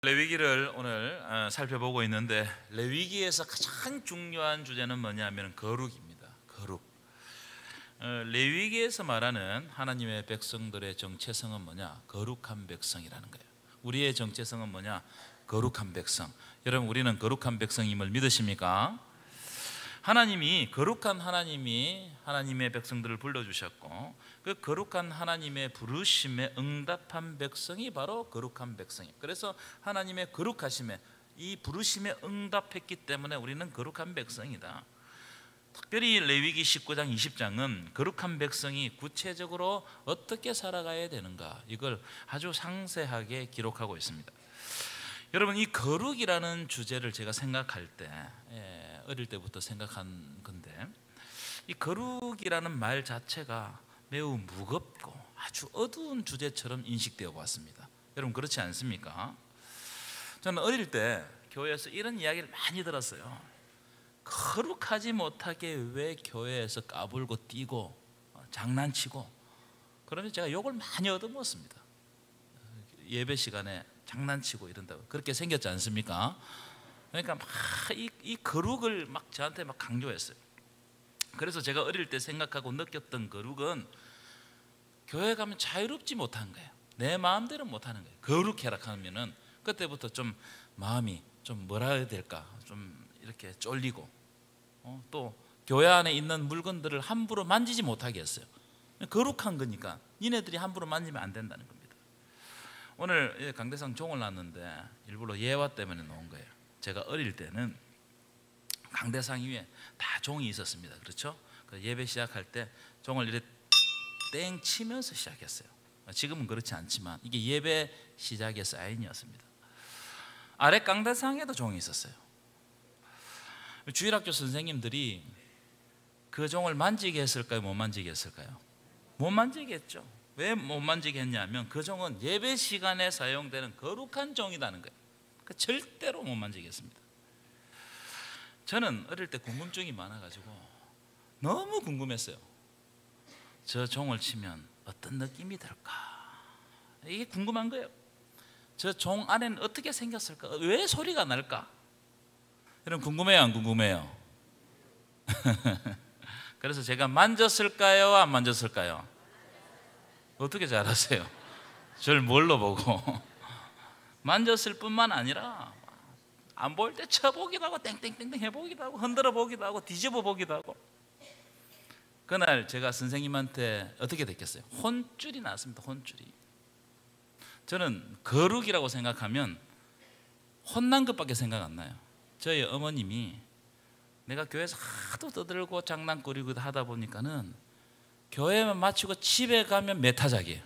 레위기를 오늘 살펴보고 있는데, 레위기에서 가장 중요한 주제는 뭐냐면 거룩입니다. 거룩. 레위기에서 말하는 하나님의 백성들의 정체성은 뭐냐? 거룩한 백성이라는 거예요. 우리의 정체성은 뭐냐? 거룩한 백성. 여러분, 우리는 거룩한 백성임을 믿으십니까? 하나님이, 거룩한 하나님이 하나님의 백성들을 불러주셨고, 그 거룩한 하나님의 부르심에 응답한 백성이 바로 거룩한 백성이에요. 그래서 하나님의 거룩하심에, 이 부르심에 응답했기 때문에 우리는 거룩한 백성이다. 특별히 레위기 19장 20장은 거룩한 백성이 구체적으로 어떻게 살아가야 되는가, 이걸 아주 상세하게 기록하고 있습니다. 여러분, 이 거룩이라는 주제를 제가 생각할 때, 어릴 때부터 생각한 건데, 이 거룩이라는 말 자체가 매우 무겁고 아주 어두운 주제처럼 인식되어 왔습니다. 여러분, 그렇지 않습니까? 저는 어릴 때 교회에서 이런 이야기를 많이 들었어요. 거룩하지 못하게 왜 교회에서 까불고 뛰고 장난치고, 그러면 제가 욕을 많이 얻어먹었습니다. 예배 시간에 장난치고 이런다고 그렇게 생겼지 않습니까? 그러니까 막 이 거룩을 막 저한테 막 강조했어요. 그래서 제가 어릴 때 생각하고 느꼈던 거룩은 교회 가면 자유롭지 못한 거예요. 내 마음대로 못하는 거예요. 거룩해라 하면은 그때부터 좀 마음이 좀 뭐라 해야 될까, 좀 이렇게 쫄리고, 또 교회 안에 있는 물건들을 함부로 만지지 못하게 했어요. 거룩한 거니까 니네들이 함부로 만지면 안 된다는 겁니다. 오늘 강대상 종을 놨는데 일부러 예화 때문에 놓은 거예요. 제가 어릴 때는 강대상 위에 다 종이 있었습니다. 그렇죠? 예배 시작할 때 종을 이렇게 땡 치면서 시작했어요. 지금은 그렇지 않지만 이게 예배 시작의 사인이었습니다. 아래 강대상에도 종이 있었어요. 주일학교 선생님들이 그 종을 만지게 했을까요? 못 만지게 했을까요? 못 만지게 했죠. 왜 못 만지게 했냐면 그 종은 예배 시간에 사용되는 거룩한 종이라는 거예요. 그러니까 절대로 못 만지게 했습니다. 저는 어릴 때 궁금증이 많아가지고 너무 궁금했어요. 저 종을 치면 어떤 느낌이 들까? 이게 궁금한 거예요. 저 종 안에는 어떻게 생겼을까? 왜 소리가 날까? 여러분, 궁금해요, 안 궁금해요? 그래서 제가 만졌을까요, 안 만졌을까요? 어떻게 잘 아세요? 저를 뭘로 보고? 만졌을 뿐만 아니라 안 보일 때 쳐보기도 하고, 땡땡땡땡 해보기도 하고, 흔들어 보기도 하고, 뒤집어 보기도 하고. 그날 제가 선생님한테 어떻게 됐겠어요? 혼쭐이 났습니다. 혼쭐이. 저는 거룩이라고 생각하면 혼난 것밖에 생각 안 나요. 저희 어머님이 내가 교회에서 하도 떠들고 장난꾸리고 하다 보니까는 교회만 마치고 집에 가면 메타작이에요.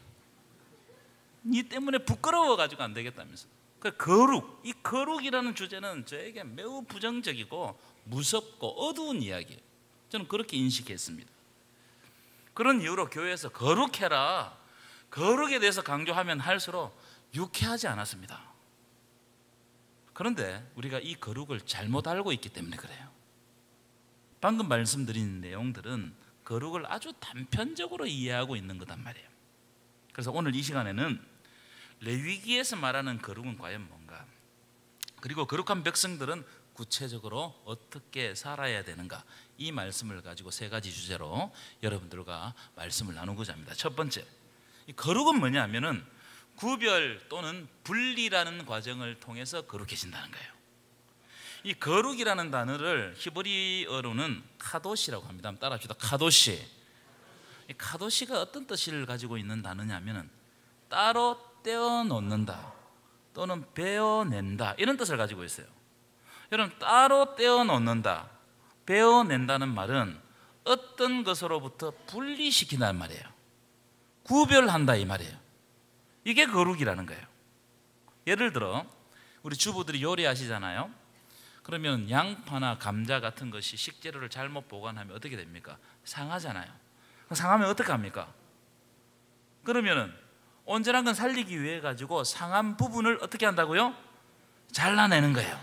니 때문에 부끄러워가지고 안 되겠다면서. 그 거룩, 이 거룩이라는 주제는 저에게 매우 부정적이고 무섭고 어두운 이야기예요. 저는 그렇게 인식했습니다. 그런 이유로 교회에서 거룩해라, 거룩에 대해서 강조하면 할수록 유쾌하지 않았습니다. 그런데 우리가 이 거룩을 잘못 알고 있기 때문에 그래요. 방금 말씀드린 내용들은 거룩을 아주 단편적으로 이해하고 있는 거단 말이에요. 그래서 오늘 이 시간에는 레위기에서 말하는 거룩은 과연 뭔가, 그리고 거룩한 백성들은 구체적으로 어떻게 살아야 되는가, 이 말씀을 가지고 세 가지 주제로 여러분들과 말씀을 나누고자 합니다. 첫 번째, 이 거룩은 뭐냐면은 구별 또는 분리라는 과정을 통해서 거룩해진다는 거예요. 이 거룩이라는 단어를 히브리어로는 카도시라고 합니다. 한번 따라합시다. 카도시. 이 카도시가 어떤 뜻을 가지고 있는 단어냐면은 따로 떼어놓는다 또는 베어낸다, 이런 뜻을 가지고 있어요. 여러분, 따로 떼어놓는다, 베어낸다는 말은 어떤 것으로부터 분리시킨다는 말이에요. 구별한다, 이 말이에요. 이게 거룩이라는 거예요. 예를 들어 우리 주부들이 요리하시잖아요. 그러면 양파나 감자 같은 것이 식재료를 잘못 보관하면 어떻게 됩니까? 상하잖아요. 상하면 어떻게 합니까? 그러면은 온전한 건 살리기 위해 가지고 상한 부분을 어떻게 한다고요? 잘라내는 거예요.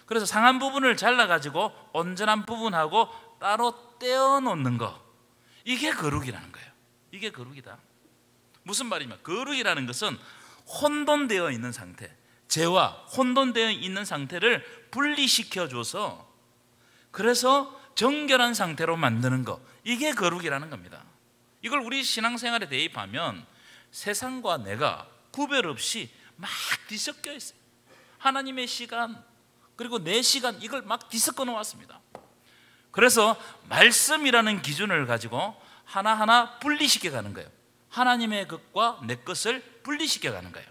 그래서 상한 부분을 잘라 가지고 온전한 부분하고 따로 떼어놓는 거, 이게 거룩이라는 거예요. 이게 거룩이다. 무슨 말이냐면 거룩이라는 것은 혼돈되어 있는 상태, 죄와 혼돈되어 있는 상태를 분리시켜줘서 그래서 정결한 상태로 만드는 것, 이게 거룩이라는 겁니다. 이걸 우리 신앙생활에 대입하면 세상과 내가 구별 없이 막 뒤섞여 있어요. 하나님의 시간 그리고 내 시간, 이걸 막 뒤섞어 놓았습니다. 그래서 말씀이라는 기준을 가지고 하나하나 분리시켜 가는 거예요. 하나님의 것과 내 것을 분리시켜 가는 거예요.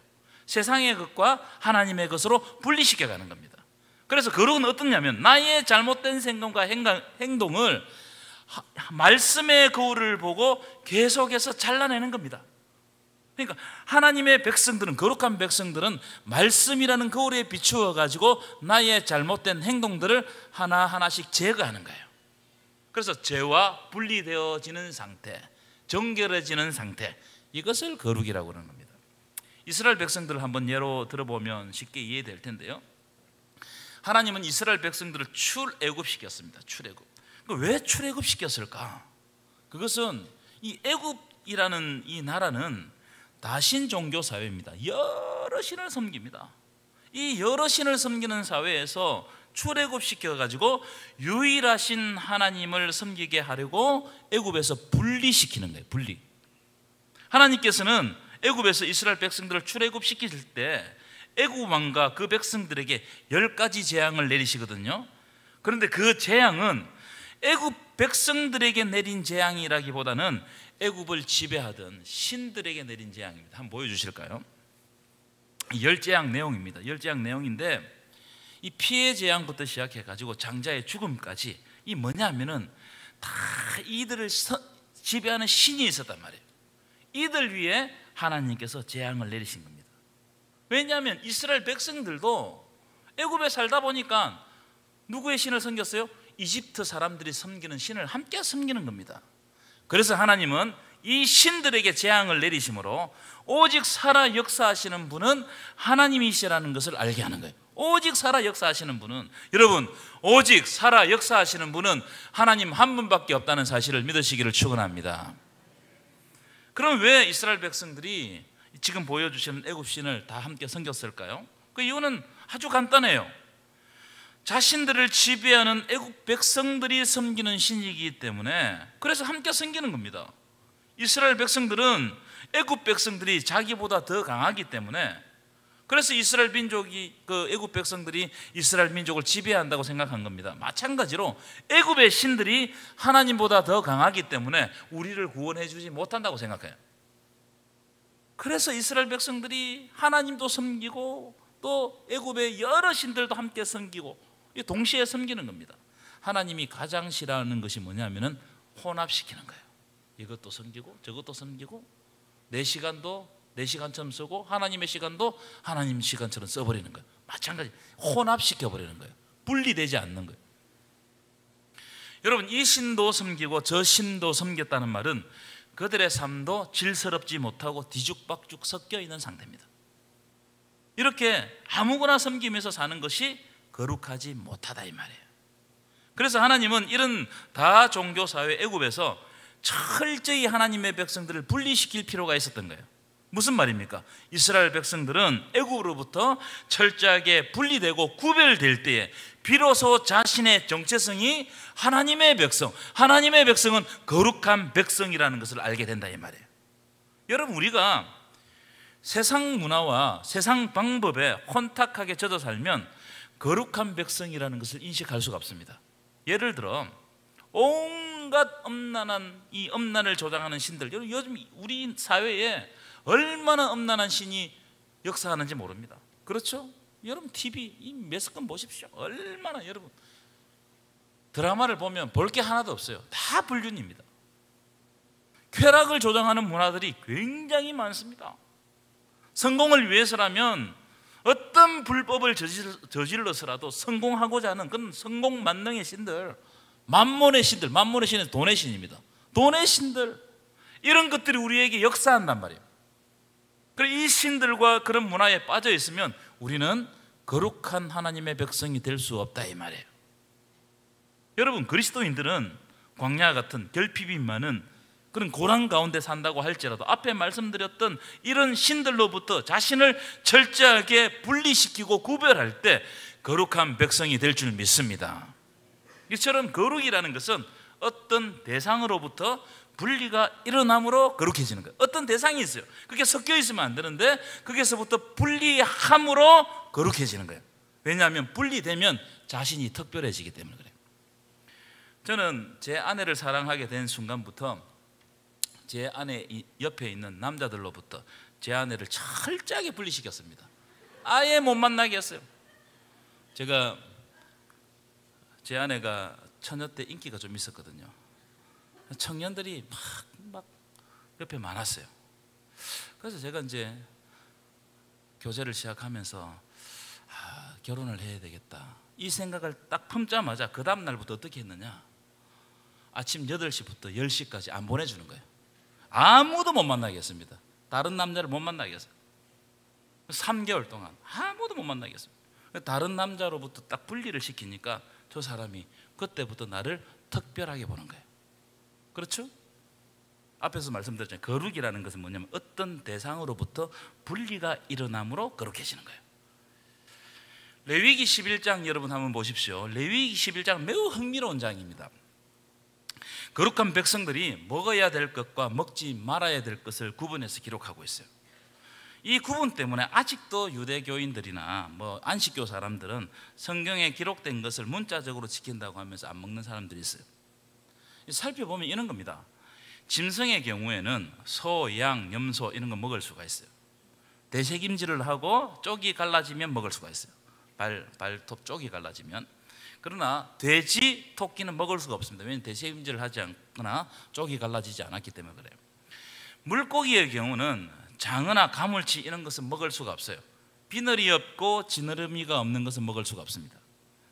세상의 것과 하나님의 것으로 분리시켜 가는 겁니다. 그래서 거룩은 어떻냐면 나의 잘못된 생각과 행동을 말씀의 거울을 보고 계속해서 잘라내는 겁니다. 그러니까 하나님의 백성들은, 거룩한 백성들은 말씀이라는 거울에 비추어 가지고 나의 잘못된 행동들을 하나하나씩 제거하는 거예요. 그래서 죄와 분리되어지는 상태, 정결해지는 상태, 이것을 거룩이라고 하는 겁니다. 이스라엘 백성들을 한번 예로 들어보면 쉽게 이해될 텐데요. 하나님은 이스라엘 백성들을 출애굽시켰습니다. 출애굽. 왜 출애굽시켰을까? 그것은 이 애굽이라는 이 나라는 다신 종교 사회입니다. 여러 신을 섬깁니다. 이 여러 신을 섬기는 사회에서 출애굽시켜 가지고 유일하신 하나님을 섬기게 하려고 애굽에서 분리시키는 거예요. 분리. 하나님께서는 애굽에서 이스라엘 백성들을 출애굽시킬 때 애굽 왕과 그 백성들에게 10가지 재앙을 내리시거든요. 그런데 그 재앙은 애굽 백성들에게 내린 재앙이라기보다는 애굽을 지배하던 신들에게 내린 재앙입니다. 한번 보여주실까요? 10재앙 내용입니다. 10재앙 내용인데 이 피해 재앙부터 시작해가지고 장자의 죽음까지 이 뭐냐면은 다 이들을 지배하는 신이 있었단 말이에요. 이들 위에 하나님께서 재앙을 내리신 겁니다. 왜냐하면 이스라엘 백성들도 애굽에 살다 보니까 누구의 신을 섬겼어요? 이집트 사람들이 섬기는 신을 함께 섬기는 겁니다. 그래서 하나님은 이 신들에게 재앙을 내리심으로 오직 살아 역사하시는 분은 하나님이시라는 것을 알게 하는 거예요. 오직 살아 역사하시는 분은, 여러분, 오직 살아 역사하시는 분은 하나님 한 분밖에 없다는 사실을 믿으시기를 축원합니다. 그럼 왜 이스라엘 백성들이 지금 보여주시는 애굽신을 다 함께 섬겼을까요? 그 이유는 아주 간단해요. 자신들을 지배하는 애굽 백성들이 섬기는 신이기 때문에 그래서 함께 섬기는 겁니다. 이스라엘 백성들은 애굽 백성들이 자기보다 더 강하기 때문에 그래서 이스라엘 민족이 그 애굽 백성들이 이스라엘 민족을 지배한다고 생각한 겁니다. 마찬가지로 애굽의 신들이 하나님보다 더 강하기 때문에 우리를 구원해 주지 못한다고 생각해요. 그래서 이스라엘 백성들이 하나님도 섬기고 또 애굽의 여러 신들도 함께 섬기고 동시에 섬기는 겁니다. 하나님이 가장 싫어하는 것이 뭐냐면은 혼합시키는 거예요. 이것도 섬기고 저것도 섬기고 내 시간도 내 시간처럼 쓰고 하나님의 시간도 하나님 시간처럼 써버리는 거예요. 마찬가지 혼합시켜버리는 거예요. 분리되지 않는 거예요. 여러분, 이 신도 섬기고 저 신도 섬겼다는 말은 그들의 삶도 질서롭지 못하고 뒤죽박죽 섞여 있는 상태입니다. 이렇게 아무거나 섬기면서 사는 것이 거룩하지 못하다 이 말이에요. 그래서 하나님은 이런 다종교사회 애굽에서 철저히 하나님의 백성들을 분리시킬 필요가 있었던 거예요. 무슨 말입니까? 이스라엘 백성들은 애굽으로부터 철저하게 분리되고 구별될 때에 비로소 자신의 정체성이 하나님의 백성, 하나님의 백성은 거룩한 백성이라는 것을 알게 된다 이 말이에요. 여러분, 우리가 세상 문화와 세상 방법에 혼탁하게 젖어 살면 거룩한 백성이라는 것을 인식할 수가 없습니다. 예를 들어 온갖 엄난한 이 엄난을 조장하는 신들, 요즘 우리 사회에 얼마나 엄난한 신이 역사하는지 모릅니다. 그렇죠? 여러분 TV 이 매스컴 보십시오. 얼마나 여러분 드라마를 보면 볼 게 하나도 없어요. 다 불륜입니다. 쾌락을 조장하는 문화들이 굉장히 많습니다. 성공을 위해서라면 어떤 불법을 저질러서라도 성공하고자 하는 그런 성공 만능의 신들, 만몬의 신들, 만몬의 신은 돈의 신입니다. 돈의 신들, 이런 것들이 우리에게 역사한단 말이에요. 그래서 이 신들과 그런 문화에 빠져 있으면 우리는 거룩한 하나님의 백성이 될 수 없다 이 말이에요. 여러분, 그리스도인들은 광야 같은 결핍이 많은 그런 고난 가운데 산다고 할지라도 앞에 말씀드렸던 이런 신들로부터 자신을 철저하게 분리시키고 구별할 때 거룩한 백성이 될 줄 믿습니다. 이처럼 거룩이라는 것은 어떤 대상으로부터 분리가 일어남으로 거룩해지는 거예요. 어떤 대상이 있어요. 그게 섞여 있으면 안 되는데 거기서부터 분리함으로 거룩해지는 거예요. 왜냐하면 분리되면 자신이 특별해지기 때문에 그래요. 저는 제 아내를 사랑하게 된 순간부터 제 아내 옆에 있는 남자들로부터 제 아내를 철저하게 분리시켰습니다. 아예 못 만나게 했어요. 제 아내가 처녀 때 인기가 좀 있었거든요. 청년들이 막 옆에 많았어요. 그래서 제가 이제 교제를 시작하면서 결혼을 해야 되겠다 이 생각을 딱 품자마자 그 다음 날부터 어떻게 했느냐, 아침 8시부터 10시까지 안 보내주는 거예요. 아무도 못 만나게 했습니다. 다른 남자를 못 만나게 했어요. 3개월 동안 아무도 못 만나게 했어요. 다른 남자로부터 딱 분리를 시키니까 저 사람이 그때부터 나를 특별하게 보는 거예요. 그렇죠? 앞에서 말씀드렸잖아요. 거룩이라는 것은 뭐냐면 어떤 대상으로부터 분리가 일어남으로 거룩해지는 거예요. 레위기 11장 여러분 한번 보십시오. 레위기 11장 매우 흥미로운 장입니다. 거룩한 백성들이 먹어야 될 것과 먹지 말아야 될 것을 구분해서 기록하고 있어요. 이 구분 때문에 아직도 유대교인들이나 안식교 사람들은 성경에 기록된 것을 문자적으로 지킨다고 하면서 안 먹는 사람들이 있어요. 살펴보면 이런 겁니다. 짐승의 경우에는 소, 양, 염소 이런 거 먹을 수가 있어요. 대책임질을 하고 쪽이 갈라지면 먹을 수가 있어요. 발톱 쪽이 갈라지면. 그러나 돼지, 토끼는 먹을 수가 없습니다. 왜냐하면 대책임질을 하지 않거나 쪽이 갈라지지 않았기 때문에 그래요. 물고기의 경우는 장어나 가물치 이런 것은 먹을 수가 없어요. 비늘이 없고 지느러미가 없는 것은 먹을 수가 없습니다.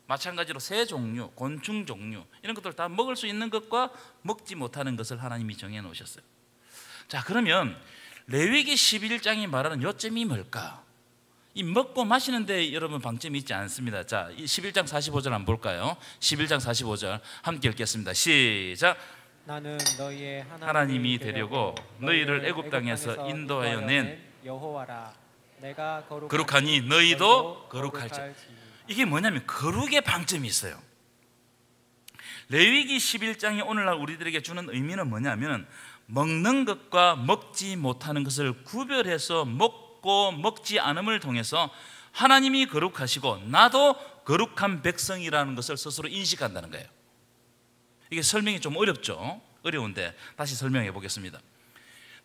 마찬가지로 새 종류, 곤충 종류 이런 것들 다 먹을 수 있는 것과 먹지 못하는 것을 하나님이 정해 놓으셨어요. 자, 그러면 레위기 11장이 말하는 요점이 뭘까? 이 먹고 마시는데 여러분 방점이 있지 않습니다. 자, 이 11장 45절 한번 볼까요? 11장 45절 함께 읽겠습니다. 시작. 나는 너희의 하나님이 되려고 너희를 애굽 땅에서 인도하여 낸 여호와라. 내가 거룩하니 너희도 거룩할지. 이게 뭐냐면 거룩의 방점이 있어요. 레위기 11장이 오늘날 우리들에게 주는 의미는 뭐냐면 먹는 것과 먹지 못하는 것을 구별해서 먹고 먹지 않음을 통해서 하나님이 거룩하시고 나도 거룩한 백성이라는 것을 스스로 인식한다는 거예요. 이게 설명이 좀 어렵죠? 어려운데 다시 설명해 보겠습니다.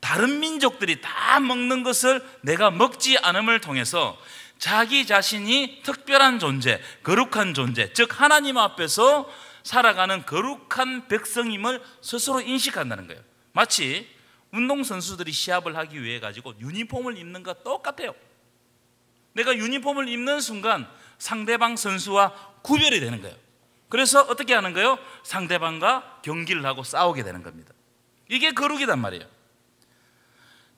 다른 민족들이 다 먹는 것을 내가 먹지 않음을 통해서 자기 자신이 특별한 존재, 거룩한 존재, 즉 하나님 앞에서 살아가는 거룩한 백성임을 스스로 인식한다는 거예요. 마치 운동선수들이 시합을 하기 위해 가지고 유니폼을 입는 것과 똑같아요. 내가 유니폼을 입는 순간 상대방 선수와 구별이 되는 거예요. 그래서 어떻게 하는 거예요? 상대방과 경기를 하고 싸우게 되는 겁니다. 이게 거룩이단 말이에요.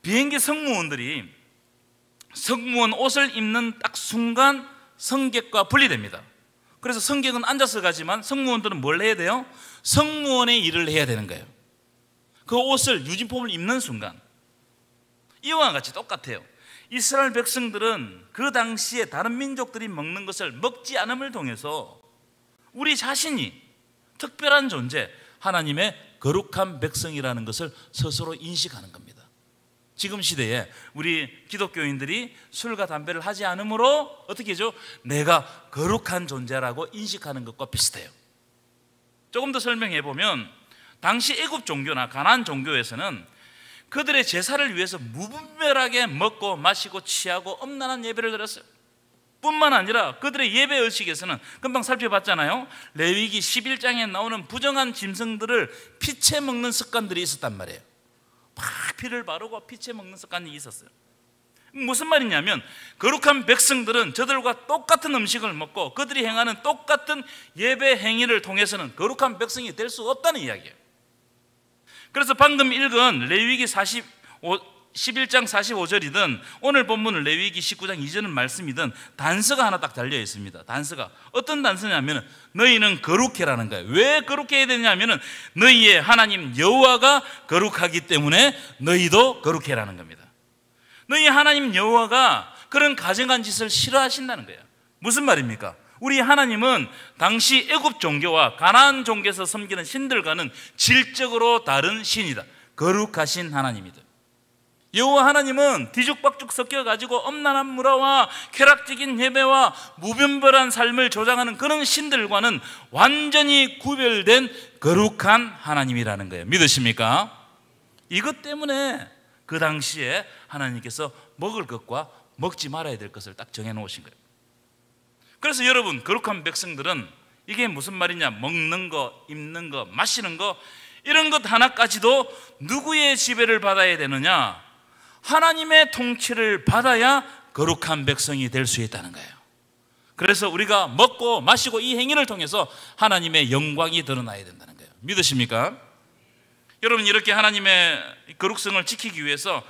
비행기 승무원들이 승무원 옷을 입는 딱 순간 승객과 분리됩니다. 그래서 승객은 앉아서 가지만 승무원들은 뭘 해야 돼요? 승무원의 일을 해야 되는 거예요. 그 옷을 유니폼을 입는 순간 이와 같이 똑같아요. 이스라엘 백성들은 그 당시에 다른 민족들이 먹는 것을 먹지 않음을 통해서 우리 자신이 특별한 존재, 하나님의 거룩한 백성이라는 것을 스스로 인식하는 겁니다. 지금 시대에 우리 기독교인들이 술과 담배를 하지 않으므로 어떻게 하죠? 내가 거룩한 존재라고 인식하는 것과 비슷해요. 조금 더 설명해 보면 당시 애굽 종교나 가나안 종교에서는 그들의 제사를 위해서 무분별하게 먹고 마시고 취하고 엄란한 예배를 드렸어요. 뿐만 아니라 그들의 예배 의식에서는 금방 살펴봤잖아요. 레위기 11장에 나오는 부정한 짐승들을 피채 먹는 습관들이 있었단 말이에요. 막 피를 바르고 피채 먹는 습관이 있었어요. 무슨 말이냐면 거룩한 백성들은 저들과 똑같은 음식을 먹고 그들이 행하는 똑같은 예배 행위를 통해서는 거룩한 백성이 될 수 없다는 이야기예요. 그래서 방금 읽은 레위기 11장 45절이든 오늘 본문을 레위기 19장 2절 말씀이든 단서가 하나 딱 달려 있습니다. 단서가 어떤 단서냐면 너희는 거룩해라는 거예요. 왜 거룩해야 되냐면 너희의 하나님 여호와가 거룩하기 때문에 너희도 거룩해라는 겁니다. 너희 하나님 여호와가 그런 가증한 짓을 싫어하신다는 거예요. 무슨 말입니까? 우리 하나님은 당시 애굽 종교와 가나안 종교에서 섬기는 신들과는 질적으로 다른 신이다. 거룩하신 하나님이다. 여호와 하나님은 뒤죽박죽 섞여가지고 엄란한 문화와 쾌락적인 예배와 무분별한 삶을 조장하는 그런 신들과는 완전히 구별된 거룩한 하나님이라는 거예요. 믿으십니까? 이것 때문에 그 당시에 하나님께서 먹을 것과 먹지 말아야 될 것을 딱 정해놓으신 거예요. 그래서 여러분, 거룩한 백성들은 이게 무슨 말이냐? 먹는 거, 입는 거, 마시는 거 이런 것 하나까지도 누구의 지배를 받아야 되느냐? 하나님의 통치를 받아야 거룩한 백성이 될 수 있다는 거예요. 그래서 우리가 먹고 마시고 이 행위를 통해서 하나님의 영광이 드러나야 된다는 거예요. 믿으십니까? 여러분, 이렇게 하나님의 거룩성을 지키기 위해서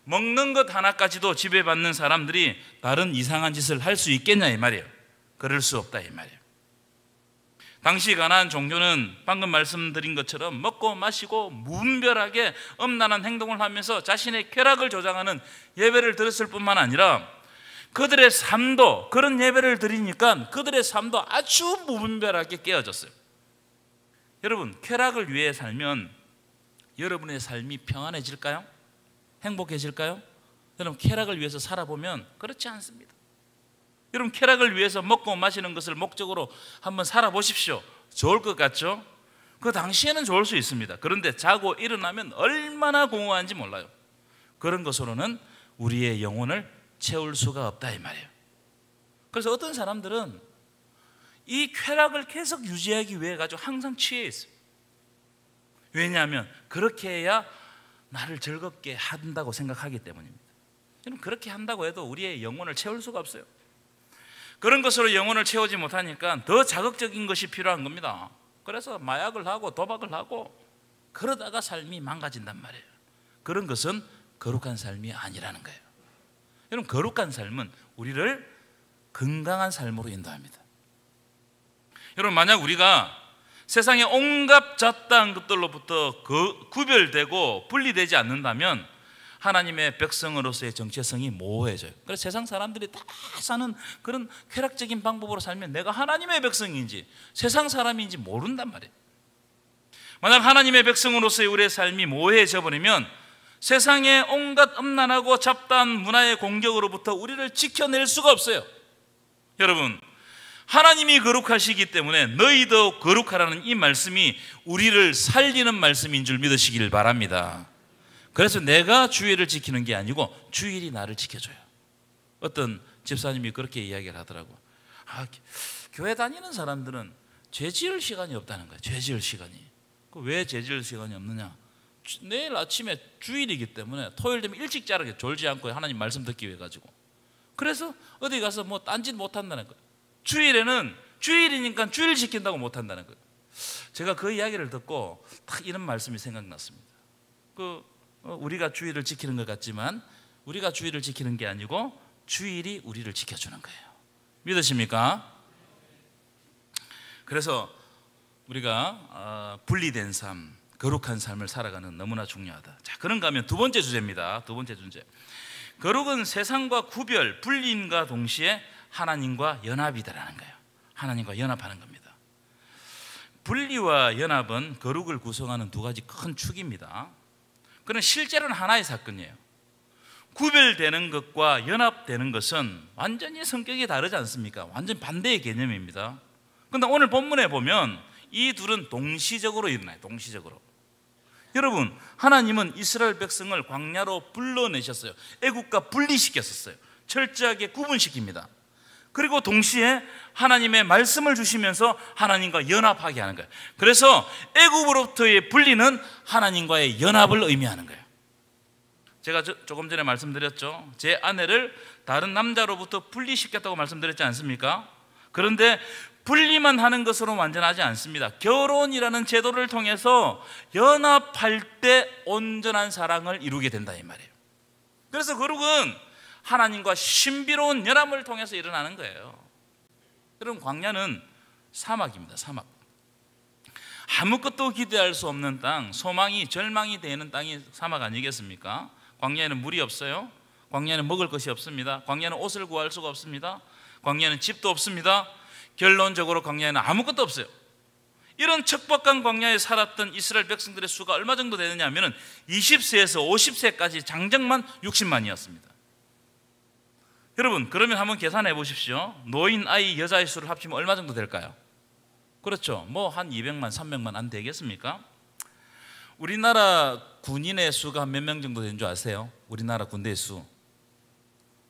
먹는 것 하나까지도 지배받는 사람들이 다른 이상한 짓을 할 수 있겠냐 이 말이에요. 그럴 수 없다 이 말이에요. 당시 가나안 종교는 방금 말씀드린 것처럼 먹고 마시고 무분별하게 엄란한 행동을 하면서 자신의 쾌락을 조장하는 예배를 드렸을 뿐만 아니라 그들의 삶도, 그런 예배를 드리니까 그들의 삶도 아주 무분별하게 깨어졌어요. 여러분, 쾌락을 위해 살면 여러분의 삶이 평안해질까요? 행복해질까요? 여러분, 쾌락을 위해서 살아보면 그렇지 않습니다. 여러분, 쾌락을 위해서 먹고 마시는 것을 목적으로 한번 살아보십시오. 좋을 것 같죠? 그 당시에는 좋을 수 있습니다. 그런데 자고 일어나면 얼마나 공허한지 몰라요. 그런 것으로는 우리의 영혼을 채울 수가 없다 이 말이에요. 그래서 어떤 사람들은 이 쾌락을 계속 유지하기 위해 가지고 항상 취해 있어요. 왜냐하면 그렇게 해야 나를 즐겁게 한다고 생각하기 때문입니다. 여러분, 그렇게 한다고 해도 우리의 영혼을 채울 수가 없어요. 그런 것으로 영혼을 채우지 못하니까 더 자극적인 것이 필요한 겁니다. 그래서 마약을 하고 도박을 하고 그러다가 삶이 망가진단 말이에요. 그런 것은 거룩한 삶이 아니라는 거예요. 여러분, 거룩한 삶은 우리를 건강한 삶으로 인도합니다. 여러분, 만약 우리가 세상의 온갖 잡다한 것들로부터 구별되고 분리되지 않는다면 하나님의 백성으로서의 정체성이 모호해져요. 그래서 세상 사람들이 다 사는 그런 쾌락적인 방법으로 살면 내가 하나님의 백성인지 세상 사람인지 모른단 말이에요. 만약 하나님의 백성으로서의 우리의 삶이 모호해져 버리면 세상의 온갖 음란하고 잡다한 문화의 공격으로부터 우리를 지켜낼 수가 없어요. 여러분, 하나님이 거룩하시기 때문에 너희도 거룩하라는 이 말씀이 우리를 살리는 말씀인 줄 믿으시길 바랍니다. 그래서 내가 주일을 지키는 게 아니고 주일이 나를 지켜줘요. 어떤 집사님이 그렇게 이야기를 하더라고. 교회 다니는 사람들은 죄 지을 시간이 없다는 거예요. 죄 지을 시간이. 왜 죄 지을 시간이 없느냐? 내일 아침에 주일이기 때문에 토요일 되면 일찍 자라게 졸지 않고 하나님 말씀 듣기 위해 가지고. 그래서 어디 가서 뭐 딴짓 못 한다는 거예요. 주일에는 주일이니까 주일 지킨다고 못 한다는 거예요. 제가 그 이야기를 듣고 딱 이런 말씀이 생각났습니다. 우리가 주일을 지키는 것 같지만 우리가 주일을 지키는 게 아니고 주일이 우리를 지켜주는 거예요. 믿으십니까? 그래서 우리가 분리된 삶, 거룩한 삶을 살아가는 너무나 중요하다. 자, 그런가 하면 두 번째 주제입니다. 두 번째 주제. 거룩은 세상과 구별, 분리인과 동시에 하나님과 연합이다라는 거예요. 하나님과 연합하는 겁니다. 분리와 연합은 거룩을 구성하는 두 가지 큰 축입니다. 그는 실제로는 하나의 사건이에요. 구별되는 것과 연합되는 것은 완전히 성격이 다르지 않습니까? 완전 반대의 개념입니다. 그런데 오늘 본문에 보면 이 둘은 동시적으로 일어나요. 동시적으로. 여러분, 하나님은 이스라엘 백성을 광야로 불러내셨어요. 애국과 분리시켰었어요. 철저하게 구분시킵니다. 그리고 동시에 하나님의 말씀을 주시면서 하나님과 연합하게 하는 거예요. 그래서 애굽으로부터의 분리는 하나님과의 연합을 의미하는 거예요. 제가 조금 전에 말씀드렸죠. 제 아내를 다른 남자로부터 분리시켰다고 말씀드렸지 않습니까? 그런데 분리만 하는 것으로 완전하지 않습니다. 결혼이라는 제도를 통해서 연합할 때 온전한 사랑을 이루게 된다 이 말이에요. 그래서 거룩은 하나님과 신비로운 연합을 통해서 일어나는 거예요. 여러분, 광야는 사막입니다. 사막. 아무것도 기대할 수 없는 땅, 소망이 절망이 되는 땅이 사막 아니겠습니까? 광야에는 물이 없어요. 광야에는 먹을 것이 없습니다. 광야는 옷을 구할 수가 없습니다. 광야에는 집도 없습니다. 결론적으로 광야에는 아무것도 없어요. 이런 척박한 광야에 살았던 이스라엘 백성들의 수가 얼마 정도 되느냐 하면 20세에서 50세까지 장정만 60만이었습니다. 여러분, 그러면 한번 계산해 보십시오. 노인, 아이, 여자의 수를 합치면 얼마 정도 될까요? 그렇죠. 뭐 한 200만, 300만 안 되겠습니까? 우리나라 군인의 수가 한 몇 명 정도 되는 줄 아세요? 우리나라 군대의 수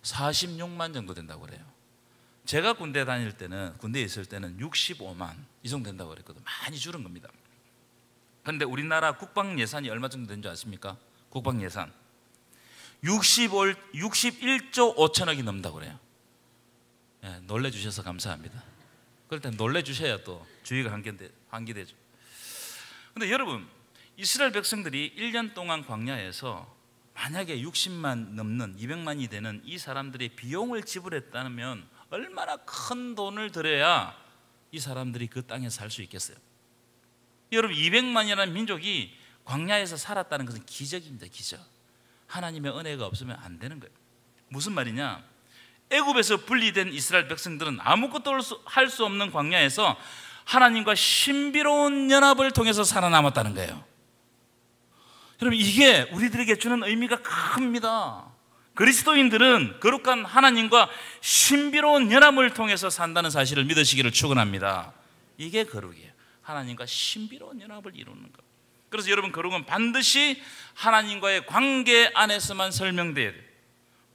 46만 정도 된다고 그래요. 제가 군대 다닐 때는, 군대에 있을 때는 65만 이 정도 된다고 그랬거든요. 많이 줄은 겁니다. 그런데 우리나라 국방 예산이 얼마 정도 되는 줄 아십니까? 국방 예산 61조 5천억이 넘는다고 그래요. 예, 놀래주셔서 감사합니다. 그럴 때 놀래주셔야 또 주의가 환기되죠. 그런데 여러분, 이스라엘 백성들이 1년 동안 광야에서 만약에 60만 넘는 200만이 되는 이 사람들이 비용을 지불했다면 얼마나 큰 돈을 들여야 이 사람들이 그 땅에 살 수 있겠어요? 여러분, 200만이라는 민족이 광야에서 살았다는 것은 기적입니다. 기적. 하나님의 은혜가 없으면 안 되는 거예요. 무슨 말이냐? 애굽에서 분리된 이스라엘 백성들은 아무것도 할 수 없는 광야에서 하나님과 신비로운 연합을 통해서 살아남았다는 거예요. 여러분, 이게 우리들에게 주는 의미가 큽니다. 그리스도인들은 거룩한 하나님과 신비로운 연합을 통해서 산다는 사실을 믿으시기를 축원합니다. 이게 거룩이에요. 하나님과 신비로운 연합을 이루는 것. 그래서 여러분, 거룩은 반드시 하나님과의 관계 안에서만 설명돼야 돼요.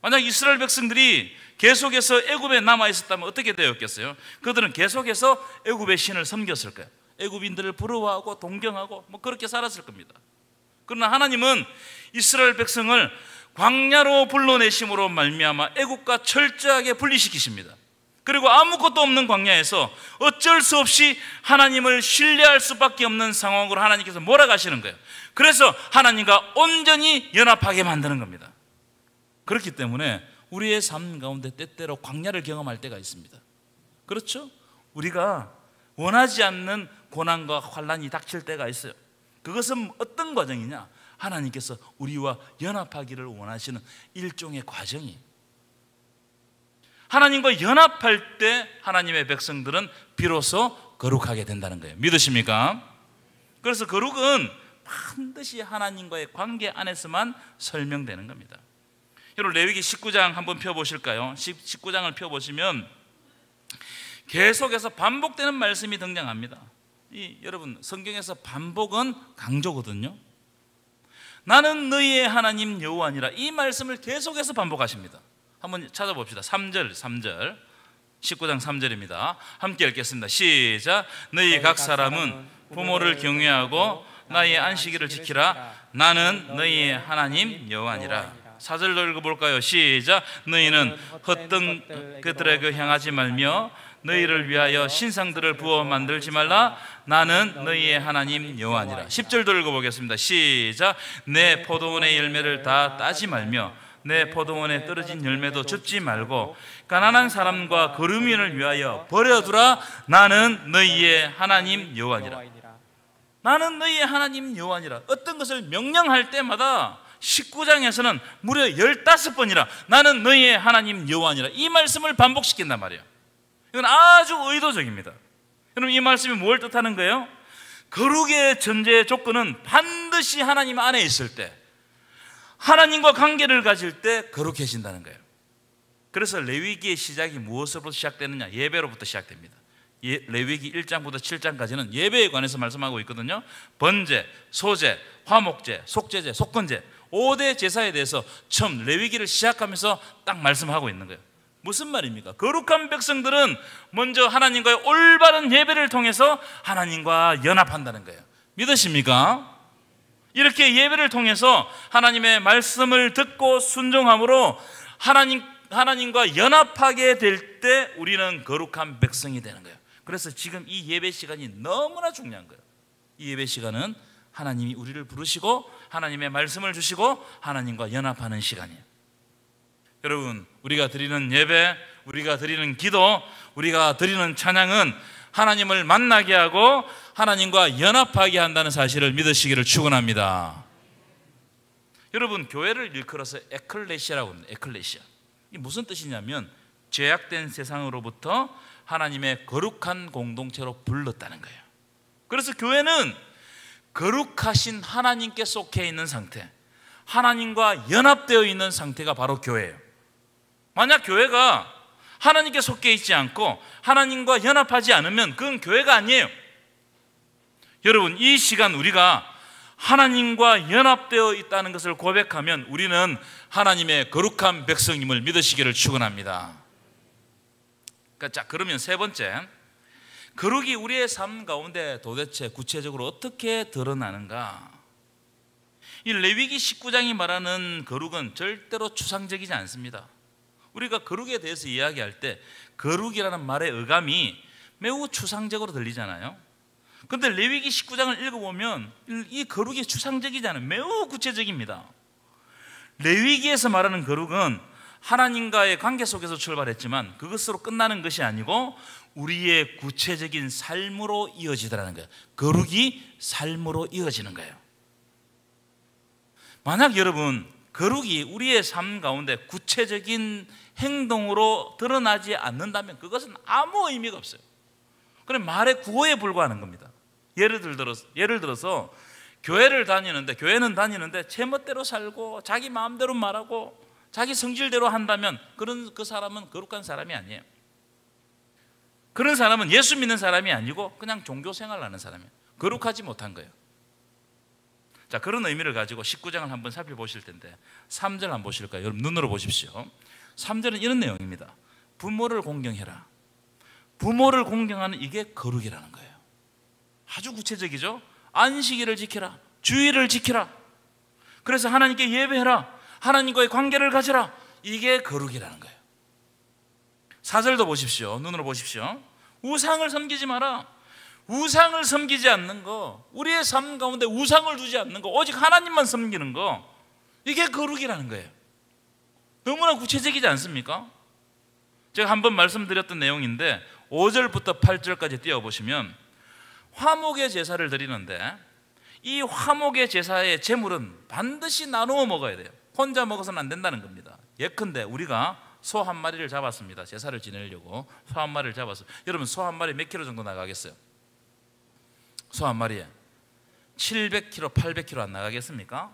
만약 이스라엘 백성들이 계속해서 애굽에 남아 있었다면 어떻게 되었겠어요? 그들은 계속해서 애굽의 신을 섬겼을 거예요. 애굽인들을 부러워하고 동경하고 뭐 그렇게 살았을 겁니다. 그러나 하나님은 이스라엘 백성을 광야로 불러내심으로 말미암아 애굽과 철저하게 분리시키십니다. 그리고 아무것도 없는 광야에서 어쩔 수 없이 하나님을 신뢰할 수밖에 없는 상황으로 하나님께서 몰아가시는 거예요. 그래서 하나님과 온전히 연합하게 만드는 겁니다. 그렇기 때문에 우리의 삶 가운데 때때로 광야를 경험할 때가 있습니다. 그렇죠? 우리가 원하지 않는 고난과 환난이 닥칠 때가 있어요. 그것은 어떤 과정이냐? 하나님께서 우리와 연합하기를 원하시는 일종의 과정이에요. 하나님과 연합할 때 하나님의 백성들은 비로소 거룩하게 된다는 거예요. 믿으십니까? 그래서 거룩은 반드시 하나님과의 관계 안에서만 설명되는 겁니다. 여러분, 레위기 19장 한번 펴보실까요? 19장을 펴보시면 계속해서 반복되는 말씀이 등장합니다. 여러분, 성경에서 반복은 강조거든요. 나는 너희의 하나님 여호와니라, 이 말씀을 계속해서 반복하십니다. 한번 찾아봅시다. 3절 19장 3절입니다. 함께 읽겠습니다. 시작. 너희 각 사람은 부모를 경외하고 나의 안식일을 지키라. 나는 너희의 하나님 여호와니라. 4절로 읽어볼까요? 시작. 너희는 헛된 그들에게 향하지 말며 너희를 위하여 신상들을 부어 만들지 말라. 나는 너희의 하나님 여호와니라. 10절도 읽어보겠습니다. 시작. 내 포도원의 열매를 다 따지 말며 내 포도원에 떨어진 열매도 줍지 말고 가난한 사람과 거류민을 위하여 버려두라. 나는 너희의 하나님 여호와니라. 나는 너희의 하나님 여호와니라. 어떤 것을 명령할 때마다 19장에서는 무려 15번이라 나는 너희의 하나님 여호와니라, 이 말씀을 반복시킨단 말이에요. 이건 아주 의도적입니다. 여러분, 이 말씀이 뭘 뜻하는 거예요? 거룩의 전제의 조건은 반드시 하나님 안에 있을 때, 하나님과 관계를 가질 때 거룩해진다는 거예요. 그래서 레위기의 시작이 무엇으로부터 시작되느냐? 예배로부터 시작됩니다. 레위기 1장부터 7장까지는 예배에 관해서 말씀하고 있거든요. 번제, 소제, 화목제, 속죄제, 속건제 5대 제사에 대해서 처음 레위기를 시작하면서 딱 말씀하고 있는 거예요. 무슨 말입니까? 거룩한 백성들은 먼저 하나님과의 올바른 예배를 통해서 하나님과 연합한다는 거예요. 믿으십니까? 이렇게 예배를 통해서 하나님의 말씀을 듣고 순종함으로 하나님과 연합하게 될 때 우리는 거룩한 백성이 되는 거예요. 그래서 지금 이 예배 시간이 너무나 중요한 거예요. 이 예배 시간은 하나님이 우리를 부르시고 하나님의 말씀을 주시고 하나님과 연합하는 시간이에요. 여러분, 우리가 드리는 예배, 우리가 드리는 기도, 우리가 드리는 찬양은 하나님을 만나게 하고 하나님과 연합하게 한다는 사실을 믿으시기를 축원합니다. 여러분, 교회를 일컬어서 에클레시아라고 합니다. 에클레시아. 이게 무슨 뜻이냐면 죄악된 세상으로부터 하나님의 거룩한 공동체로 불렀다는 거예요. 그래서 교회는 거룩하신 하나님께 속해 있는 상태, 하나님과 연합되어 있는 상태가 바로 교회예요. 만약 교회가 하나님께 속해 있지 않고 하나님과 연합하지 않으면 그건 교회가 아니에요. 여러분, 이 시간 우리가 하나님과 연합되어 있다는 것을 고백하면 우리는 하나님의 거룩한 백성임을 믿으시기를 축원합니다. 자, 그러면 세 번째, 거룩이 우리의 삶 가운데 도대체 구체적으로 어떻게 드러나는가? 이 레위기 19장이 말하는 거룩은 절대로 추상적이지 않습니다. 우리가 거룩에 대해서 이야기할 때 거룩이라는 말의 어감이 매우 추상적으로 들리잖아요. 그런데 레위기 19장을 읽어보면 이 거룩이 추상적이지 않아요. 매우 구체적입니다. 레위기에서 말하는 거룩은 하나님과의 관계 속에서 출발했지만 그것으로 끝나는 것이 아니고 우리의 구체적인 삶으로 이어지더라는 거예요. 거룩이 삶으로 이어지는 거예요. 만약 여러분, 거룩이 우리의 삶 가운데 구체적인 행동으로 드러나지 않는다면 그것은 아무 의미가 없어요. 그럼 말의 구호에 불과하는 겁니다. 예를 들어서 교회를 다니는데, 교회는 다니는데 제멋대로 살고 자기 마음대로 말하고 자기 성질대로 한다면 그 사람은 거룩한 사람이 아니에요. 그런 사람은 예수 믿는 사람이 아니고 그냥 종교 생활을 하는 사람이에요. 거룩하지 못한 거예요. 자, 그런 의미를 가지고 19장을 한번 살펴보실 텐데 3절 한번 보실까요? 여러분 눈으로 보십시오. 3절은 이런 내용입니다. 부모를 공경해라. 부모를 공경하는 이게 거룩이라는 거예요. 아주 구체적이죠. 안식일을 지켜라. 주일을 지켜라. 그래서 하나님께 예배해라. 하나님과의 관계를 가져라. 이게 거룩이라는 거예요. 4절도 보십시오. 눈으로 보십시오. 우상을 섬기지 마라. 우상을 섬기지 않는 거, 우리의 삶 가운데 우상을 두지 않는 거, 오직 하나님만 섬기는 거, 이게 거룩이라는 거예요. 너무나 구체적이지 않습니까? 제가 한번 말씀드렸던 내용인데 5절부터 8절까지 띄워보시면 화목의 제사를 드리는데 이 화목의 제사의 제물은 반드시 나누어 먹어야 돼요. 혼자 먹어서는 안 된다는 겁니다. 예컨대 우리가 소 한 마리를 잡았습니다. 제사를 지내려고 소 한 마리를 잡았어요. 여러분, 소 한 마리 몇 킬로 정도 나가겠어요? 소 한 마리에 700kg, 800kg 안 나가겠습니까?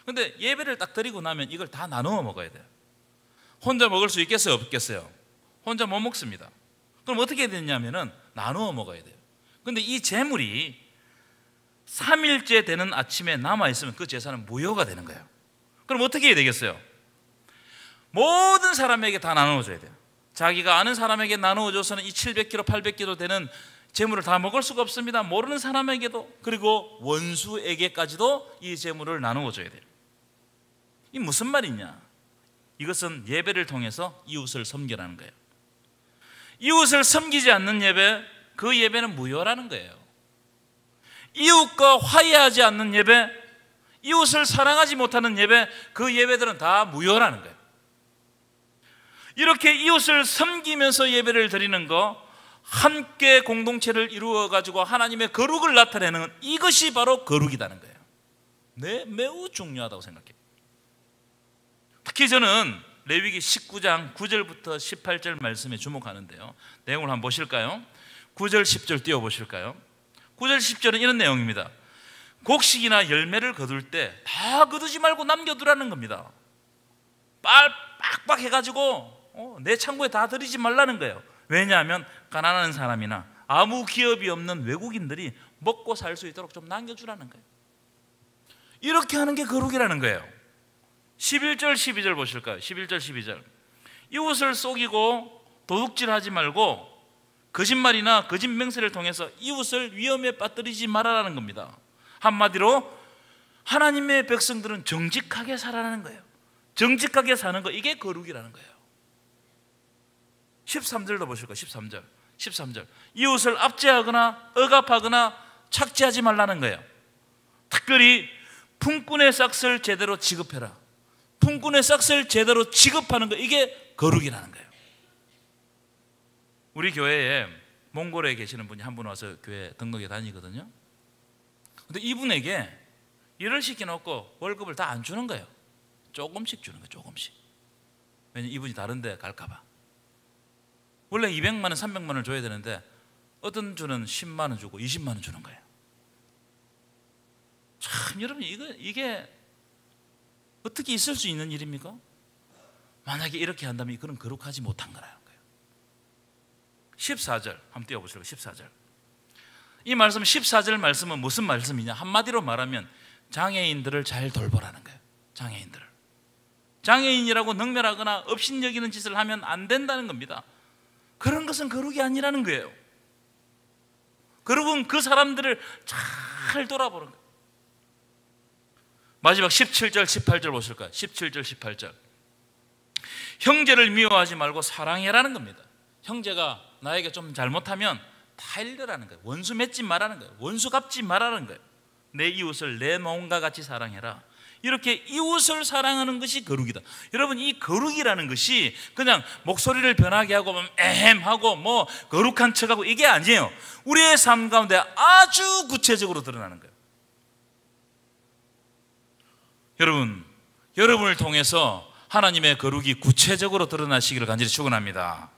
근데 예배를 딱 드리고 나면 이걸 다 나누어 먹어야 돼요. 혼자 먹을 수 있겠어요? 없겠어요? 혼자 못 먹습니다. 그럼 어떻게 되냐면은 나누어 먹어야 돼요. 근데 이 제물이 3일째 되는 아침에 남아있으면 그 제사는 무효가 되는 거예요. 그럼 어떻게 해야 되겠어요? 모든 사람에게 다 나누어줘야 돼요. 자기가 아는 사람에게 나누어줘서는 이 700kg, 800kg 되는 제물을 다 먹을 수가 없습니다. 모르는 사람에게도, 그리고 원수에게까지도 이 제물을 나누어줘야 돼요. 이 무슨 말이냐? 이것은 예배를 통해서 이웃을 섬기라는 거예요. 이웃을 섬기지 않는 예배, 그 예배는 무효라는 거예요. 이웃과 화해하지 않는 예배, 이웃을 사랑하지 못하는 예배, 그 예배들은 다 무효라는 거예요. 이렇게 이웃을 섬기면서 예배를 드리는 거, 함께 공동체를 이루어 가지고 하나님의 거룩을 나타내는 이것이 바로 거룩이라는 거예요. 네, 매우 중요하다고 생각해요. 특히 저는 레위기 19장 9절부터 18절 말씀에 주목하는데요. 내용을 한번 보실까요? 9절 10절 띄워보실까요? 9절 10절은 이런 내용입니다. 곡식이나 열매를 거둘 때 다 거두지 말고 남겨두라는 겁니다. 빡빡 해가지고 내 창고에 다 들이지 말라는 거예요. 왜냐하면 가난한 사람이나 아무 기업이 없는 외국인들이 먹고 살 수 있도록 좀 남겨주라는 거예요. 이렇게 하는 게 거룩이라는 거예요. 11절 12절 보실까요? 11절 12절. 이웃을 속이고 도둑질하지 말고 거짓말이나 거짓 맹세를 통해서 이웃을 위험에 빠뜨리지 말아라는 겁니다. 한마디로 하나님의 백성들은 정직하게 살아라는 거예요. 정직하게 사는 거, 이게 거룩이라는 거예요. 13절도 보실까요? 13절. 이웃을 압제하거나 억압하거나 착취하지 말라는 거예요. 특별히 품꾼의 싹을 제대로 지급해라. 품꾼의 싹을 제대로 취급하는 거, 이게 거룩이라는 거예요. 우리 교회에 몽골에 계시는 분이 한 분 와서 교회 등록에 다니거든요. 근데 이분에게 일을 시켜놓고 월급을 다 안 주는 거예요. 조금씩 주는 거예요. 조금씩. 왜냐면 이분이 다른 데 갈까 봐. 원래 200만 원, 300만 원을 줘야 되는데 어떤 주는 10만 원 주고 20만 원 주는 거예요. 참, 여러분, 이게 어떻게 있을 수 있는 일입니까? 만약에 이렇게 한다면 이거는 거룩하지 못한 거라는 거예요. 14절 한번 띄워보실까요? 14절. 이 말씀, 14절 말씀은 무슨 말씀이냐? 한마디로 말하면 장애인들을 잘 돌보라는 거예요. 장애인들을. 장애인이라고 능멸하거나 업신여기는 짓을 하면 안 된다는 겁니다. 그런 것은 거룩이 아니라는 거예요. 거룩은 그 사람들을 잘 돌아보는 거예요. 마지막 17절 18절 보실까요? 17절 18절. 형제를 미워하지 말고 사랑해라는 겁니다. 형제가 나에게 좀 잘못하면 다 일러라는 거예요. 원수 맺지 말라는 거예요. 원수 갚지 말라는 거예요. 내 이웃을 내 몸과 같이 사랑해라. 이렇게 이웃을 사랑하는 것이 거룩이다. 여러분, 이 거룩이라는 것이 그냥 목소리를 변하게 하고 에헴하고 뭐 거룩한 척하고 이게 아니에요. 우리의 삶 가운데 아주 구체적으로 드러나는 거예요. 여러분, 여러분을 통해서 하나님의 거룩이 구체적으로 드러나시기를 간절히 축원합니다.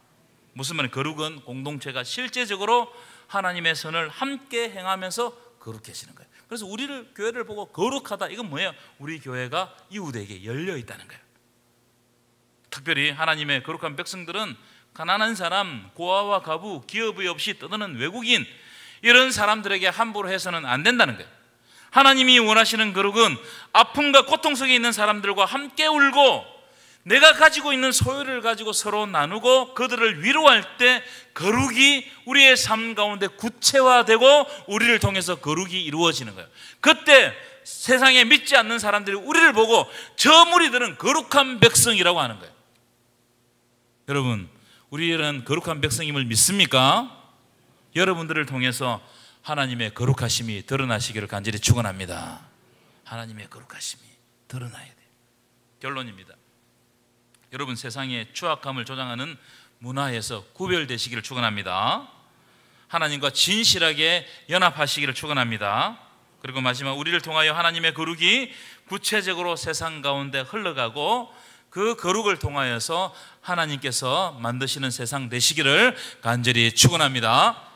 무슨 말이에요? 거룩은 공동체가 실제적으로 하나님의 선을 함께 행하면서 거룩해지는 거예요. 그래서 우리를, 교회를 보고 거룩하다, 이건 뭐예요? 우리 교회가 이웃에게 열려 있다는 거예요. 특별히 하나님의 거룩한 백성들은 가난한 사람, 고아와 가부, 기업의 없이 떠드는 외국인, 이런 사람들에게 함부로 해서는 안 된다는 거예요. 하나님이 원하시는 거룩은 아픔과 고통 속에 있는 사람들과 함께 울고 내가 가지고 있는 소유를 가지고 서로 나누고 그들을 위로할 때 거룩이 우리의 삶 가운데 구체화되고 우리를 통해서 거룩이 이루어지는 거예요. 그때 세상에 믿지 않는 사람들이 우리를 보고 저 무리들은 거룩한 백성이라고 하는 거예요. 여러분, 우리는 거룩한 백성임을 믿습니까? 여러분들을 통해서 하나님의 거룩하심이 드러나시기를 간절히 축원합니다. 하나님의 거룩하심이 드러나야 돼요. 결론입니다. 여러분, 세상의 추악함을 조장하는 문화에서 구별되시기를 축원합니다. 하나님과 진실하게 연합하시기를 축원합니다. 그리고 마지막, 우리를 통하여 하나님의 거룩이 구체적으로 세상 가운데 흘러가고 그 거룩을 통하여서 하나님께서 만드시는 세상 되시기를 간절히 축원합니다.